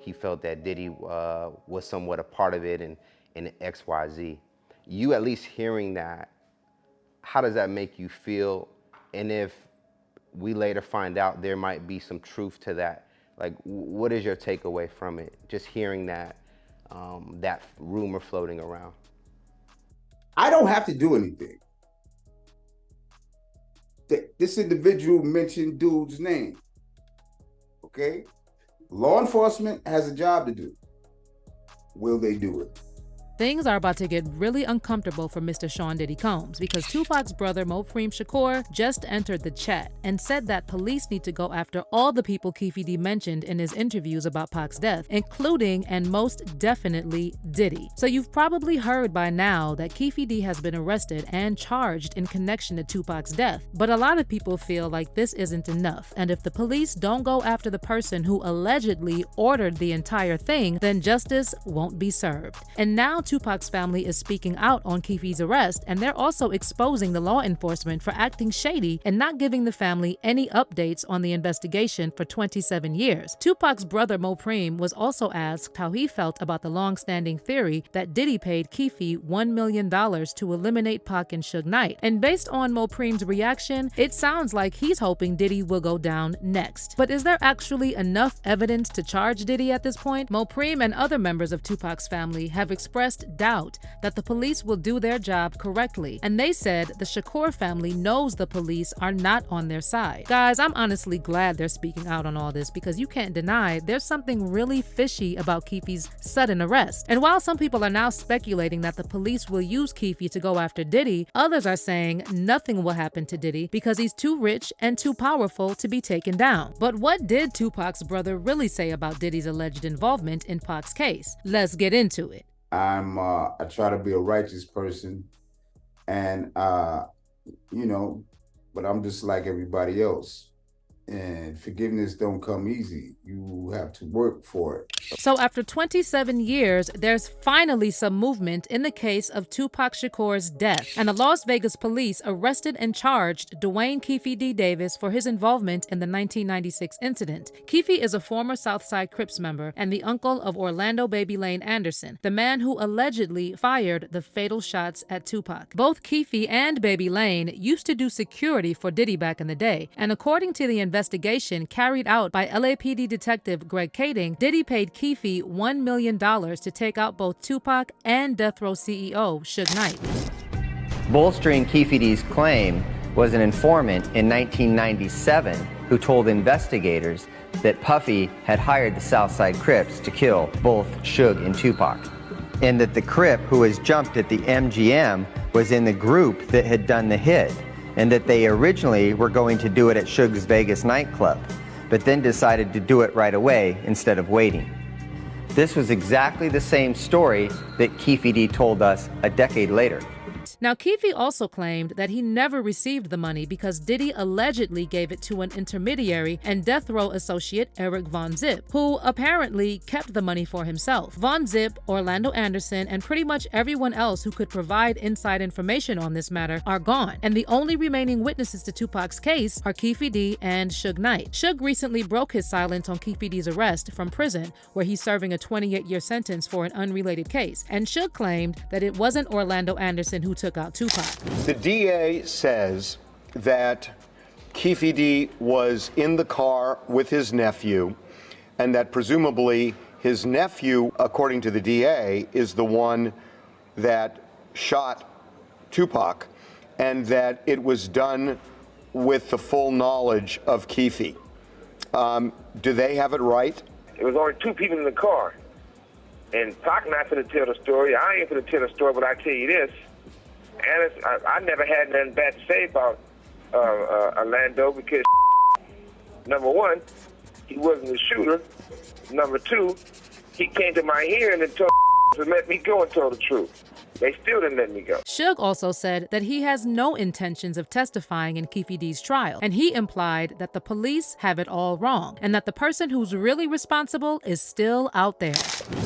he felt that Diddy was somewhat a part of it and XYZ. You at least hearing that, how does that make you feel? And if we later find out there might be some truth to that, like what is your takeaway from it? Just hearing that, that rumor floating around. I don't have to do anything. This individual mentioned dude's name. Okay? Law enforcement has a job to do. Will they do it? Things are about to get really uncomfortable for Mr. Sean Diddy Combs because Tupac's brother Mopreme Shakur just entered the chat and said that police need to go after all the people Keefe D mentioned in his interviews about Pac's death, including and most definitely Diddy. So you've probably heard by now that Keefe D has been arrested and charged in connection to Tupac's death, but a lot of people feel like this isn't enough, and if the police don't go after the person who allegedly ordered the entire thing, then justice won't be served. And now Tupac's family is speaking out on Keefe's arrest, and they're also exposing the law enforcement for acting shady and not giving the family any updates on the investigation for 27 years. Tupac's brother Mopreme was also asked how he felt about the long-standing theory that Diddy paid Keefe $1 million to eliminate Pac and Suge Knight. And based on Mopreme's reaction, it sounds like he's hoping Diddy will go down next. But is there actually enough evidence to charge Diddy at this point? Mopreme and other members of Tupac's family have expressed doubt that the police will do their job correctly, and they said the Shakur family knows the police are not on their side. Guys, I'm honestly glad they're speaking out on all this because you can't deny there's something really fishy about Keefe's sudden arrest. And while some people are now speculating that the police will use Keefe to go after Diddy, others are saying nothing will happen to Diddy because he's too rich and too powerful to be taken down. But what did Tupac's brother really say about Diddy's alleged involvement in Pac's case? Let's get into it. I try to be a righteous person, and you know, but I'm just like everybody else. And forgiveness don't come easy. You have to work for it. So after 27 years, there's finally some movement in the case of Tupac Shakur's death, and the Las Vegas police arrested and charged Dwayne Keefe D. Davis for his involvement in the 1996 incident. Keefe is a former Southside Crips member and the uncle of Orlando Baby Lane Anderson, the man who allegedly fired the fatal shots at Tupac. Both Keefe and Baby Lane used to do security for Diddy back in the day, and according to the investigation carried out by LAPD detective Greg Kading, Diddy paid Keefe $1 million to take out both Tupac and Death Row CEO Suge Knight. Bolstering Keefe D's claim was an informant in 1997 who told investigators that Puffy had hired the Southside Crips to kill both Suge and Tupac, and that the Crip who was jumped at the MGM was in the group that had done the hit, and that they originally were going to do it at Suge's Vegas nightclub, but then decided to do it right away instead of waiting. This was exactly the same story that Keefe D told us a decade later. Now, Keefe also claimed that he never received the money because Diddy allegedly gave it to an intermediary and Death Row associate Eric Von Zip, who apparently kept the money for himself. Von Zip, Orlando Anderson, and pretty much everyone else who could provide inside information on this matter are gone, and the only remaining witnesses to Tupac's case are Keefe D and Suge Knight. Suge recently broke his silence on Keefe D's arrest from prison, where he's serving a 28-year sentence for an unrelated case, and Suge claimed that it wasn't Orlando Anderson who took out Tupac. The DA says that Keefe D was in the car with his nephew, and that presumably his nephew, according to the DA, is the one that shot Tupac, and that it was done with the full knowledge of Keefe. Do they have it right? It was only two people in the car. And Pac not going to tell the story. I ain't going to tell the story, but I tell you this. And I never had nothing bad to say about Orlando because, number one, he wasn't the shooter. Number two, he came to my hearing and told to let me go and told the truth. They still didn't let me go. Suge also said that he has no intentions of testifying in Keefe D's trial, and he implied that the police have it all wrong and that the person who's really responsible is still out there.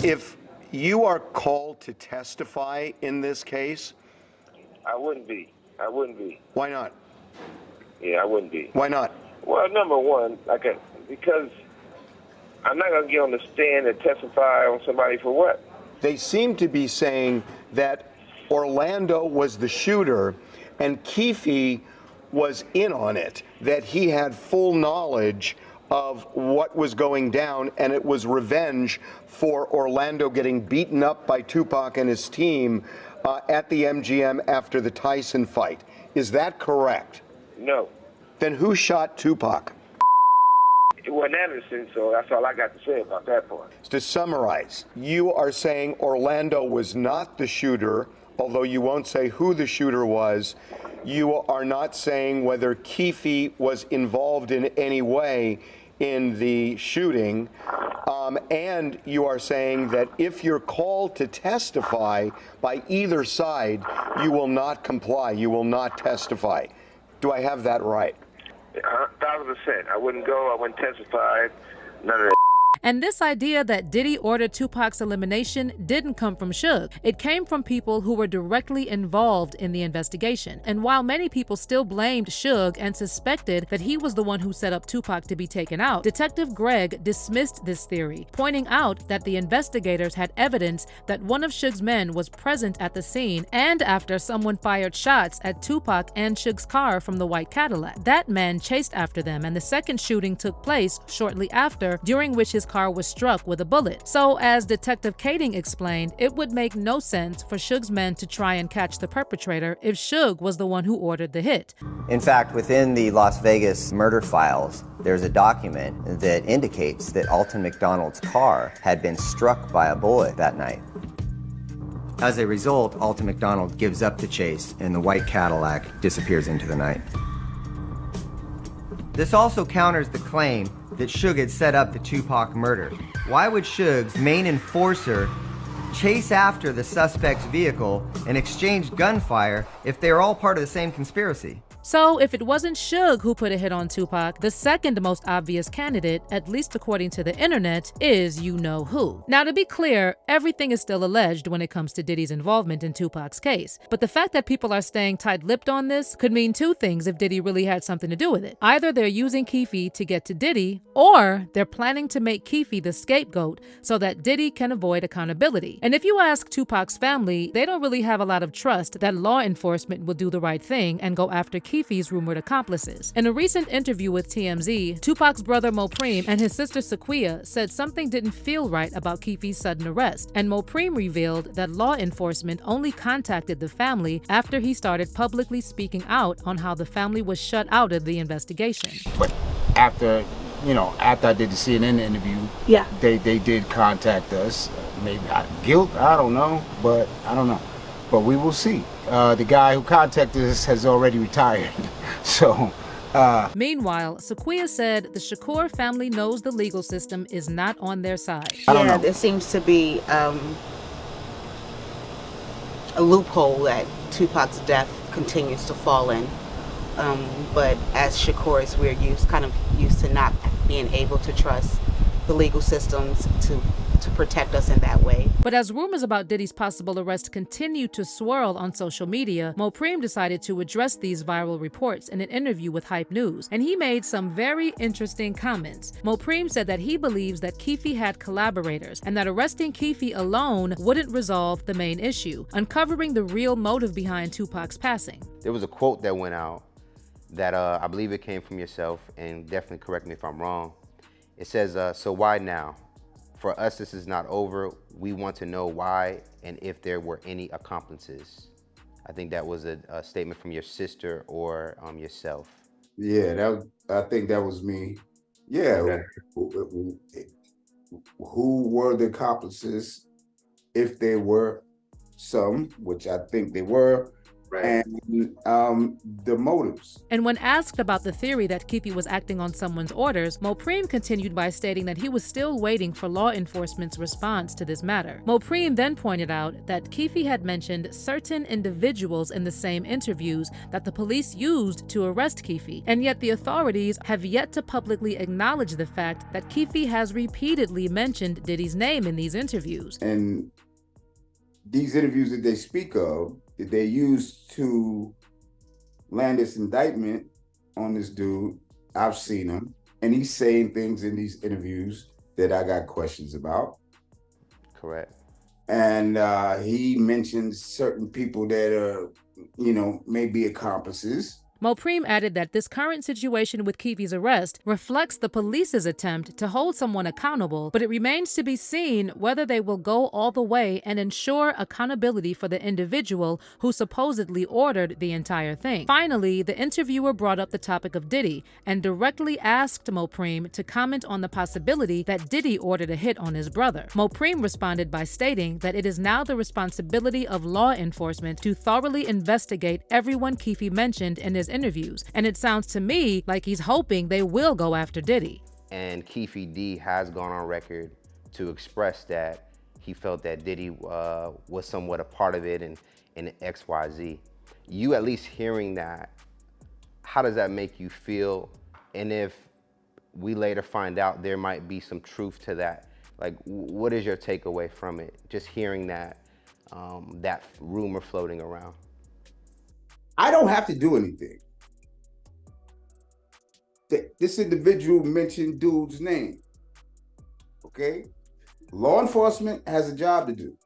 If you are called to testify in this case, I wouldn't be. I wouldn't be. why not? Yeah, I wouldn't be. Why not? Well, number one, because I'm not going to get on the stand and testify on somebody for what? They seem to be saying that Orlando was the shooter and Keefe was in on it, that he had full knowledge of what was going down, and it was revenge for Orlando getting beaten up by Tupac and his team at the MGM after the Tyson fight. Is that correct? No. Then who shot Tupac? It wasn't Anderson, so that's all I got to say about that part. To summarize, you are saying Orlando was not the shooter, although you won't say who the shooter was. You are not saying whether Keefe was involved in any way in the shooting, and you are saying that if you're called to testify by either side, you will not comply, you will not testify. Do I have that right? 1,000%. I wouldn't go, I wouldn't testify, none of that. And this idea that Diddy ordered Tupac's elimination didn't come from Suge. It came from people who were directly involved in the investigation. And while many people still blamed Suge and suspected that he was the one who set up Tupac to be taken out, Detective Greg dismissed this theory, pointing out that the investigators had evidence that one of Suge's men was present at the scene and after someone fired shots at Tupac and Suge's car from the white Cadillac. That man chased after them, and the second shooting took place shortly after, during which his car was struck with a bullet. So, as Detective Kading explained, it would make no sense for Suge's men to try and catch the perpetrator if Suge was the one who ordered the hit. In fact, within the Las Vegas murder files, there's a document that indicates that Alton McDonald's car had been struck by a bullet that night. As a result, Alton McDonald gives up the chase and the white Cadillac disappears into the night. This also counters the claim that Suge had set up the Tupac murder. Why would Suge's main enforcer chase after the suspect's vehicle and exchange gunfire if they were all part of the same conspiracy? So, if it wasn't Suge who put a hit on Tupac, the second most obvious candidate, at least according to the internet, is you-know-who. Now, to be clear, everything is still alleged when it comes to Diddy's involvement in Tupac's case. But the fact that people are staying tight-lipped on this could mean two things if Diddy really had something to do with it. Either they're using Keefe to get to Diddy, or they're planning to make Keefe the scapegoat so that Diddy can avoid accountability. And if you ask Tupac's family, they don't really have a lot of trust that law enforcement will do the right thing and go after Keefe's rumored accomplices. In a recent interview with TMZ, Tupac's brother Mopreme and his sister Sequia said something didn't feel right about Keefe's sudden arrest, and Mopreme revealed that law enforcement only contacted the family after he started publicly speaking out on how the family was shut out of the investigation. But after I did the CNN interview, yeah, they did contact us. Maybe guilt, I don't know, but I don't know. But we will see. The guy who contacted us has already retired. So, Meanwhile, Sequia said the Shakur family knows the legal system is not on their side. Yeah, there seems to be a loophole that Tupac's death continues to fall in. But as Shakurs, we're kind of used to not being able to trust the legal systems to protect us in that way. But as rumors about Diddy's possible arrest continue to swirl on social media, Mopreme decided to address these viral reports in an interview with Hype News, and he made some very interesting comments. Mopreme said that he believes that Keefe had collaborators and that arresting Keefe alone wouldn't resolve the main issue, uncovering the real motive behind Tupac's passing. There was a quote that went out that I believe it came from yourself, and definitely correct me if I'm wrong. It says, so why now? For us, this is not over. We want to know why and if there were any accomplices. I think that was a statement from your sister or yourself. Yeah, I think that was me. Yeah, okay. Who were the accomplices? If there were some, which I think they were, right. And the motives. And when asked about the theory that Keefe was acting on someone's orders, Mopreme continued by stating that he was still waiting for law enforcement's response to this matter. Mopreme then pointed out that Keefe had mentioned certain individuals in the same interviews that the police used to arrest Keefe, and yet the authorities have yet to publicly acknowledge the fact that Keefe has repeatedly mentioned Diddy's name in these interviews. And these interviews that they speak of, that they used to land this indictment on this dude, I've seen him, and he's saying things in these interviews that I got questions about. Correct. And he mentioned certain people that are, may be accomplices. Mopreme added that this current situation with Keefe's arrest reflects the police's attempt to hold someone accountable, but it remains to be seen whether they will go all the way and ensure accountability for the individual who supposedly ordered the entire thing. Finally, the interviewer brought up the topic of Diddy and directly asked Mopreme to comment on the possibility that Diddy ordered a hit on his brother. Mopreme responded by stating that it is now the responsibility of law enforcement to thoroughly investigate everyone Keefe mentioned in his interviews, and it sounds to me like he's hoping they will go after Diddy. And Keefe D has gone on record to express that he felt that Diddy was somewhat a part of it in XYZ. You at least hearing that, how does that make you feel? And if we later find out there might be some truth to that, like what is your takeaway from it? Just hearing that, that rumor floating around. I don't have to do anything. This individual mentioned dude's name. Okay? Law enforcement has a job to do.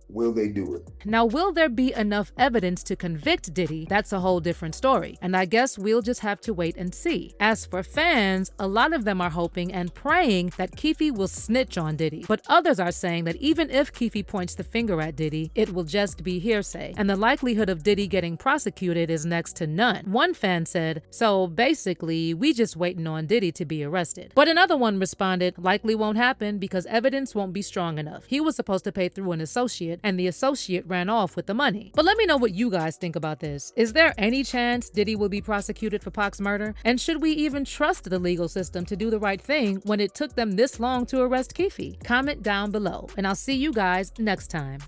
Will they do it? Now, will there be enough evidence to convict Diddy? That's a whole different story, and I guess we'll just have to wait and see. As for fans, a lot of them are hoping and praying that Keefe will snitch on Diddy, but others are saying that even if Keefe points the finger at Diddy, it will just be hearsay, and the likelihood of Diddy getting prosecuted is next to none. One fan said, "So basically, we just waiting on Diddy to be arrested." But another one responded, "Likely won't happen because evidence won't be strong enough. He was supposed to pay through an associate, and the associate ran off with the money." But let me know what you guys think about this. Is there any chance Diddy will be prosecuted for Pac's murder? And should we even trust the legal system to do the right thing when it took them this long to arrest Keefe? Comment down below, and I'll see you guys next time.